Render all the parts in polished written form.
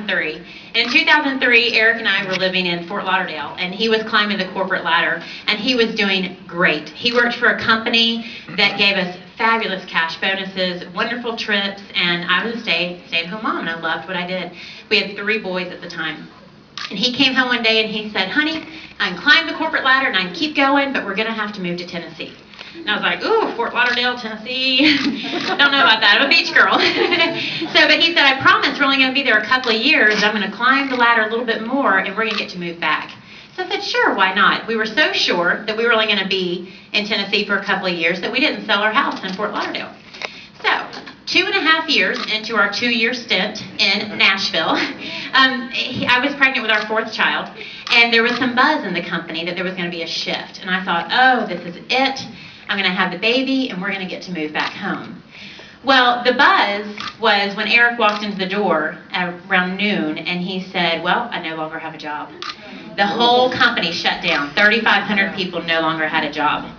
2003. In 2003, Eric and I were living in Fort Lauderdale, and he was climbing the corporate ladder, and he was doing great. He worked for a company that gave us fabulous cash bonuses, wonderful trips, and I was a stay-at-home mom, and I loved what I did. We had 3 boys at the time. And he came home one day and he said, honey, I can climb the corporate ladder and I can keep going, but we're going to have to move to Tennessee. And I was like, ooh, Fort Lauderdale, Tennessee. Don't know about that. I'm a beach girl. But he said, I promise we're only going to be there a couple of years. I'm going to climb the ladder a little bit more, and we're going to get to move back. So I said, sure, why not? We were so sure that we were only going to be in Tennessee for a couple of years that we didn't sell our house in Fort Lauderdale. So 2.5 years into our 2-year stint in Nashville, I was pregnant with our 4th child, and there was some buzz in the company that there was going to be a shift. And I thought, oh, this is it. I'm going to have the baby, and we're going to get to move back home. Well, the buzz was when Eric walked into the door around noon, and he said, well, I no longer have a job. The whole company shut down. 3,500 people no longer had a job.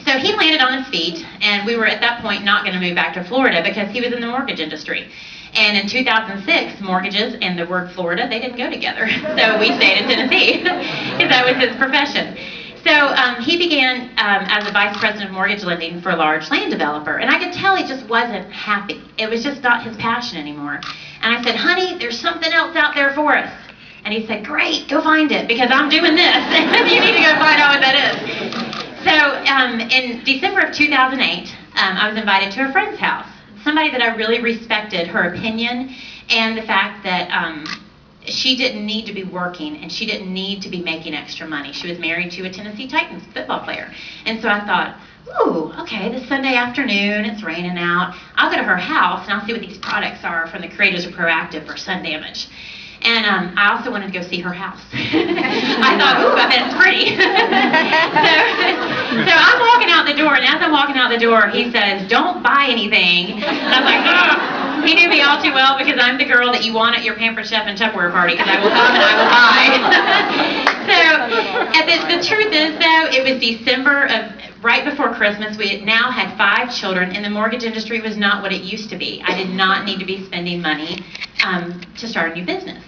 So he landed on his feet, and we were at that point not going to move back to Florida because he was in the mortgage industry. And in 2006, mortgages and the word Florida, they didn't go together. So we stayed in Tennessee because that was his profession. So he began as a vice president of mortgage lending for a large land developer. And I could tell he just wasn't happy. It was just not his passion anymore. And I said, honey, there's something else out there for us. And he said, great, go find it because I'm doing this. You need to go find out what that is. So in December of 2008, I was invited to a friend's house. Somebody that I really respected her opinion and the fact that she didn't need to be working and she didn't need to be making extra money. She was married to a Tennessee Titans football player. And so I thought, ooh, okay, this Sunday afternoon, it's raining out. I'll go to her house and I'll see what these products are from the creators of Proactive for sun damage. And I also wanted to go see her house. I thought, ooh, I bet it's pretty. so I'm walking out the door, and as I'm walking out the door, he says, don't buy anything. And I was like, oh. He knew me all too well because I'm the girl that you want at your Pampered Chef and Tupperware party because I will come and I will buy. So the truth is, though, it was December of right before Christmas. We now had 5 children, and the mortgage industry was not what it used to be. I did not need to be spending money to start a new business.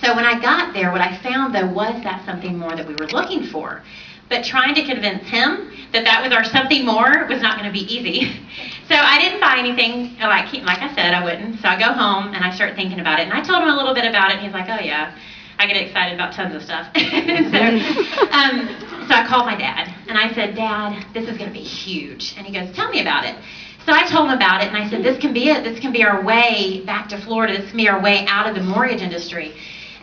So when I got there, what I found, though, was that something more that we were looking for. But trying to convince him that that was our something more was not going to be easy. So I didn't buy anything. Like I said, I wouldn't. So I go home, and I start thinking about it. And I told him a little bit about it, and he's like, oh, yeah. I get excited about tons of stuff. So I called my dad, and I said, Dad, this is going to be huge. And he goes, tell me about it. So I told him about it, and I said, this can be it. This can be our way back to Florida. This can be our way out of the mortgage industry.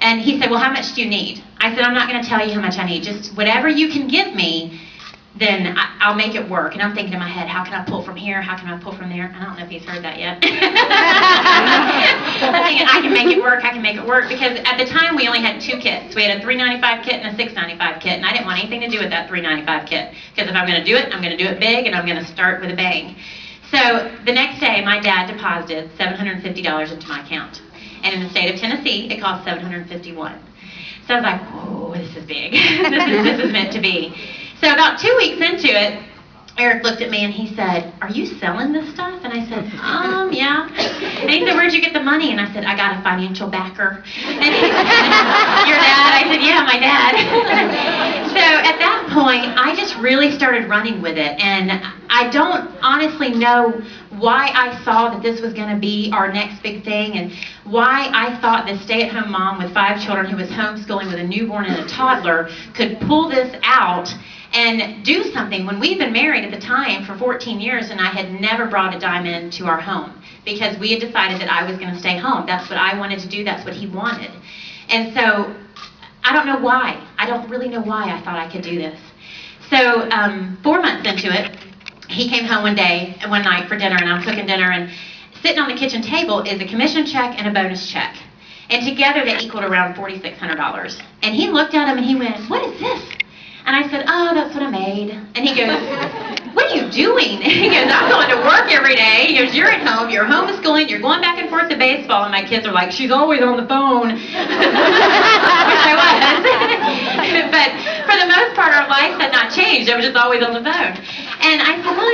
And he said, well, how much do you need? I said, I'm not going to tell you how much I need. Just whatever you can give me, then I'll make it work. And I'm thinking in my head, how can I pull from here? How can I pull from there? I don't know if he's heard that yet. I'm thinking, I can make it work. I can make it work. Because at the time, we only had 2 kits. We had a $3.95 kit and a $6.95 kit. And I didn't want anything to do with that $3.95 kit. Because if I'm going to do it, I'm going to do it big, and I'm going to start with a bang. So the next day, my dad deposited $750 into my account. And in the state of Tennessee, it cost $751. So I was like, whoa, this is big. this is meant to be. So about 2 weeks into it, Eric looked at me and he said, are you selling this stuff? And I said, yeah. And he said, where'd you get the money? And I said, I got a financial backer. And he said, your dad? I said, yeah, my dad. So at that point, I just really started running with it. And I don't honestly know why I saw that this was going to be our next big thing, and why I thought this stay-at-home mom with 5 children who was homeschooling with a newborn and a toddler could pull this out and do something when we'd been married at the time for 14 years and I had never brought a dime into our home because we had decided that I was going to stay home. That's what I wanted to do. That's what he wanted. And so I don't know why. I don't really know why I thought I could do this. So 4 months into it, he came home one night for dinner, and I'm cooking dinner, and sitting on the kitchen table is a commission check and a bonus check. And together they equaled around $4,600. And he looked at him and he went, what is this? And I said, oh, that's what I made. And he goes, what are you doing? He goes, I'm going to work every day. He goes, you're at home, you're homeschooling, you're going back and forth to baseball. And my kids are like, she's always on the phone. Which I was. But for the most part, our life had not changed. I was just always on the phone. And I said, well,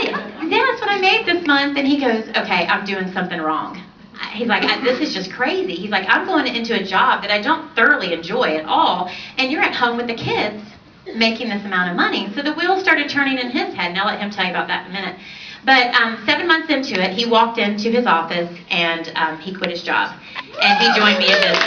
that's what I made this month. And he goes, okay, I'm doing something wrong. he's like, this is just crazy. He's like, I'm going into a job that I don't thoroughly enjoy at all, and you're at home with the kids making this amount of money. So the wheels started turning in his head, and I'll let him tell you about that in a minute. But 7 months into it, he walked into his office, and he quit his job, and he joined me in business.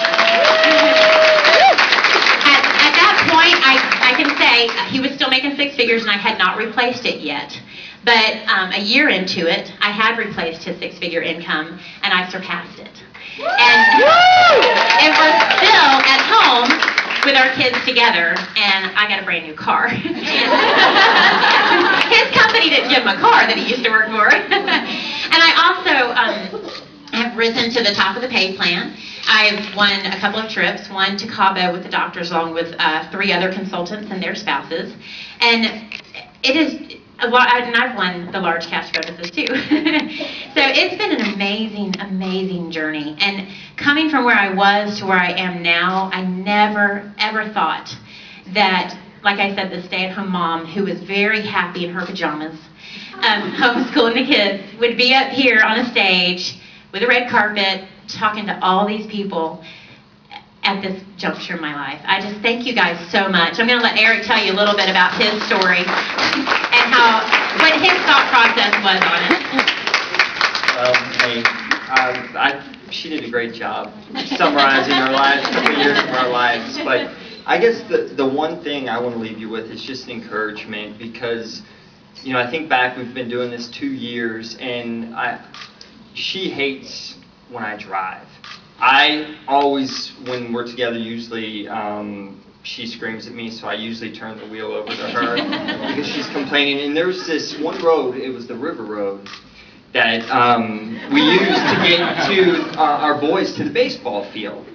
At that point, I can say he was still making six figures, and I had not replaced it yet. But a year into it, I had replaced his six-figure income, and I surpassed it. And we're still at home with our kids together, and I got a brand new car. His company didn't give him a car that he used to work for. And I also have risen to the top of the pay plan. I've won a couple of trips, one to Cabo with the doctors along with 3 other consultants and their spouses. And it is a lot, and I've won the large cash bonuses too. So it's been an amazing, amazing journey. And coming from where I was to where I am now, I never, ever thought that, like I said, the stay-at-home mom who was very happy in her pajamas, homeschooling the kids, would be up here on a stage with a red carpet talking to all these people at this juncture in my life. I just thank you guys so much. I'm going to let Eric tell you a little bit about his story and what his thought process was on it. She did a great job summarizing our lives, a couple years of our lives. But I guess the one thing I want to leave you with is just encouragement, because, you know, I think back, we've been doing this 2 years, and she hates when I drive. I always, when we're together, usually she screams at me, so I usually turn the wheel over to her because she's complaining. And there's this one road, it was the River Road, that we used to get to our boys to the baseball field.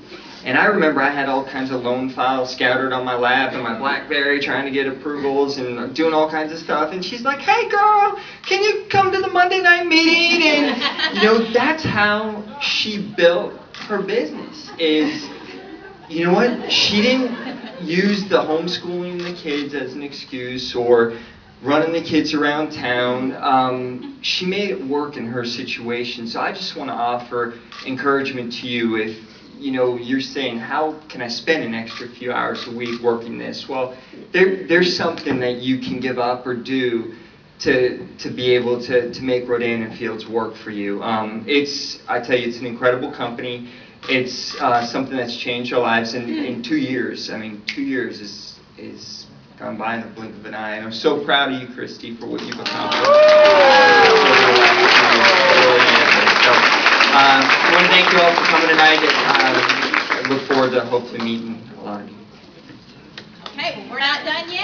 And I remember I had all kinds of loan files scattered on my lap and my BlackBerry, trying to get approvals and doing all kinds of stuff. And she's like, "Hey girl, can you come to the Monday night meeting?" And, you know, that's how she built her business. Is, you know what, she didn't use the homeschooling the kids as an excuse or running the kids around town. She made it work in her situation. So I just want to offer encouragement to you. If, you know, you're saying, how can I spend an extra few hours a week working this? Well, there's something that you can give up or do to be able to make Rodan Fields work for you. I tell you, it's an incredible company. It's something that's changed our lives in 2 years. I mean, 2 years is gone by in the blink of an eye. And I'm so proud of you, Christy, for what you've accomplished. I want to thank you all for coming tonight. I look forward to hopefully meeting a lot of you. Okay, well, we're not done yet.